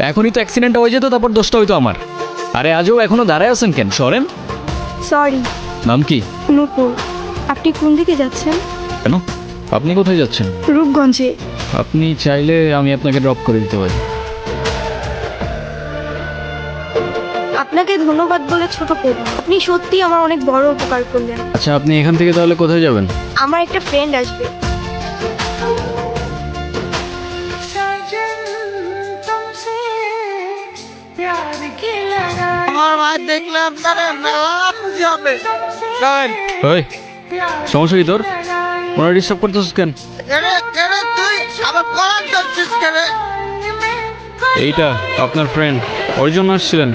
এখনই তো অ্যাক্সিডেন্টটা হয়ে যেত, তারপর দোষটা হইতো আমার। আরে আজও এখনো দাঁড়ায় আছেন কেন, সরেন। সরি। নাম কি? নূপুর। আপনি কোন দিকে যাচ্ছেন? কেন, আপনি কোথায় যাচ্ছেন? রূপগঞ্জে। আপনি চাইলে আমি আপনাকে ড্রপ করে দিতে পারি। আপনাকে ধন্যবাদ বলে ছোট করব, আপনি সত্যি আমার অনেক বড় উপকার করলেন। আচ্ছা, আপনি এখান থেকে তাহলে কোথায় যাবেন? আমার একটা ফ্রেন্ড আসবে। আমার ভাই দেখলাম তারা যাবে ওই, সমস্যা কি তোর? ওনারা ডিস্টার্ব করতেছিস কেন? তুই আবার কলার যাচ্ছিস কেন? এইটা আপনার ফ্রেন্ড, ওর জন্য আসছিলেন?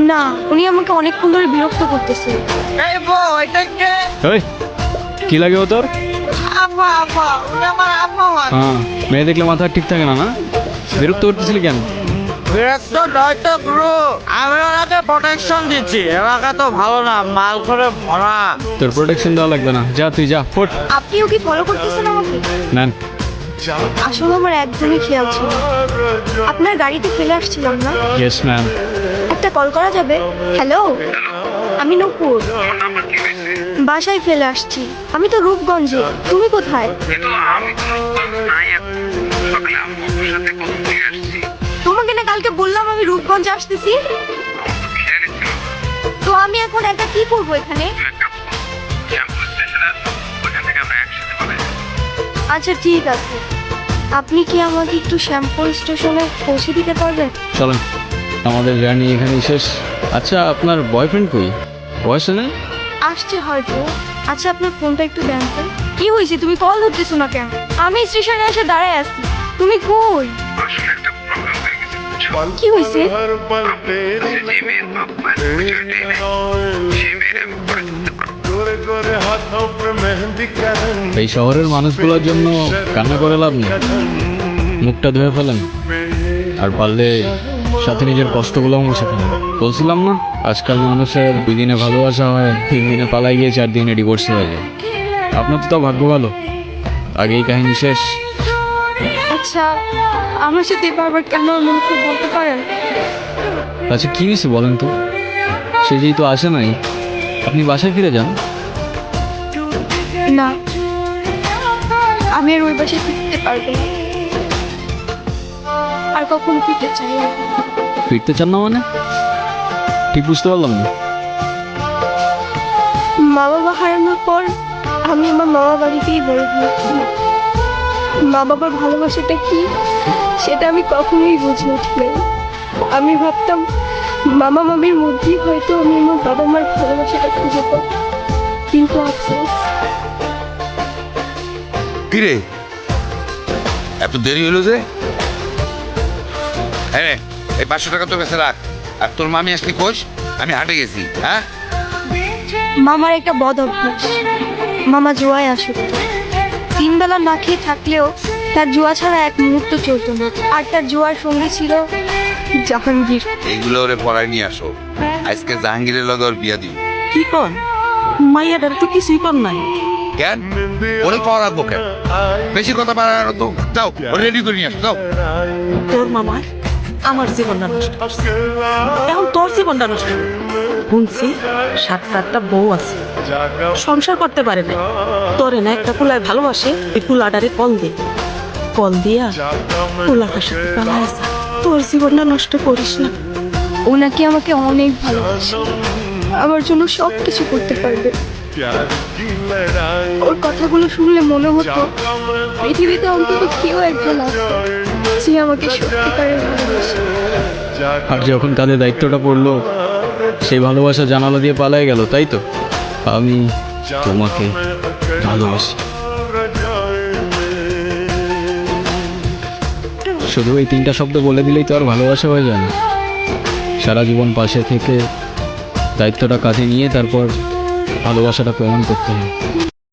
না, উনি আমাকে অনেকক্ষণ ধরে বিরক্ত করতেছে। এই বউ, এটা কে? ওই, কি লাগে ও তোর? আপা আপা, উনি আমার আপা হয়। হ্যাঁ, মেয়ে দেখলে মাথা ঠিক থাকে না, না? বিরক্ত করতেছিলি কেন? বিরক্ত নয় তো ব্রো, আমি ওনাকে প্রোটেকশন দিচ্ছি। এলাকা তো ভালো না, মাল করে ভরা। তোর প্রোটেকশন দেওয়া লাগবে না, যা তুই যা, ফোট। আপনিও কি ফলো করতেছেন আমাকে? নেন। আসলে আমার একদমই খেয়াল ছিল না। আপনার গাড়িতে ফেলে আসছিলাম না? Yes ma'am. একটা কল করা যাবে? হ্যালো, আমি নূপুর। বাসায় ফেলে আসছি। আমি তো রূপগঞ্জে, তুমি কোথায়? তোমাকে না কালকে বললাম আমি রূপগঞ্জে আসতেছি। তো আমি এখন একা কি করবো এখানে? আচ্ছা ঠিক আছে, আপনি কি আমাকে একটু শ্যামপুর স্টেশনে পৌঁছে দিতে পারবেন? চলেন, আমাদের জার্নি এখানেই শেষ। আচ্ছা, আপনার বয়ফ্রেন্ড কই? বয়সে নেই? আসছে হয়তো। আচ্ছা আপনার ফোনটা একটু দেন তো। কি হয়েছে, তুমি কল ধরতেছো না কেন? আমি স্টেশনে এসে দাঁড়ায় আছি, তুমি কই? কি হয়েছে? এই শহরের মানুষগুলোর জন্য কান্না করে লাভ নেই, মুখটা ধুয়ে ফেলেন, আর পারলে সাথে নিজের কষ্টগুলোও মুছে ফেলেন। বলছিলাম না, আজকাল মানুষের 2 দিনে ভালোবাসা হয়, 3 দিনে পালাই গিয়ে 4 দিনে ডিভোর্স হয়ে যায়। আপনার তো তাও ভাগ্য ভালো, আগেই কাহিনী শেষ। আচ্ছা আমার সাথে বারবার কেন এমন করে বলতে পারেন? আচ্ছা কী হয়েছে বলেন তো? সে যেহেতু আসে নাই, আপনি বাসায় ফিরে যান। না, আমি আর ওই বাসায় ফিরতে পারবো না, আর কখনো ফিরতে চাই না। ফিরতে চান না মানে? ঠিক বুঝতে পারলাম না। মা বাবা হারানোর পর আমি আমার মামা বাড়িতেই বড় হয়েছি। মা বাবার ভালোবাসাটা কি সেটা আমি কখনোই বুঝে উঠি নাই। আমি ভাবতাম মামা মামির মধ্যেই হয়তো আমি আমার বাবা মার ভালোবাসাটা খুঁজে পাই, কিন্তু আফসোস। কিরে, এত দেরি হলো যে? হ্যাঁ, এই 500 টাকা তোর কাছে রাখ। আর তোর মামি আসলি কোষ? আমি হাটে গেছি। হ্যাঁ, মামার একটা বদ অভ্যাস, মামা জুয়ায় আসক্ত। 3 বেলা না খেয়ে থাকলেও তার জুয়া ছাড়া এক মুহূর্ত চলতো না। আর তার জুয়ার সঙ্গী ছিল জাহাঙ্গীর। এইগুলো ওরে পড়ায় নিয়ে আসো। আজকে জাহাঙ্গীরের লগে ওর বিয়া দিই। কি কর মাইয়াটার তো কিছুই কর নাই। কেন ওরে পাওয়া রাখবো কেন? বেশি কথা বাড়ানো তো। যাও, ওরে রেডি করে নিয়ে আসো, যাও। তোর মামা আমার জীবনটা নষ্ট, এখন তোর জীবনটা নষ্ট। শুনছি 7-8টা বউ আছে, সংসার করতে পারে না। তোরে না একটা কুলায় ভালোবাসে, এই কুলাটারে কল দে, কল দিয়া কুলাটার সাথে পালায় যা। তোর জীবনটা নষ্ট করিস না। ও নাকি আমাকে অনেক ভালোবাসে, আমার জন্য সব কিছু করতে পারবে। ওর কথাগুলো শুনলে মনে হতো পৃথিবীতে অন্তত কেউ একজন আছে যে আমাকে সত্যিকারের ভালোবাসে। আর যখন তাদের দায়িত্বটা পড়লো, সেই ভালোবাসা জানালা দিয়ে পালাই গেল, তাই তো? আমি তোমাকে ভালোবাসি। শুধু এই 3টা শব্দ বলে দিলেই তো আর ভালোবাসা হয়ে যায় না। সারা জীবন পাশে থেকে দায়িত্বটা কাঁধে নিয়ে তারপর ভালোবাসাটা প্রমাণ করতে হয়।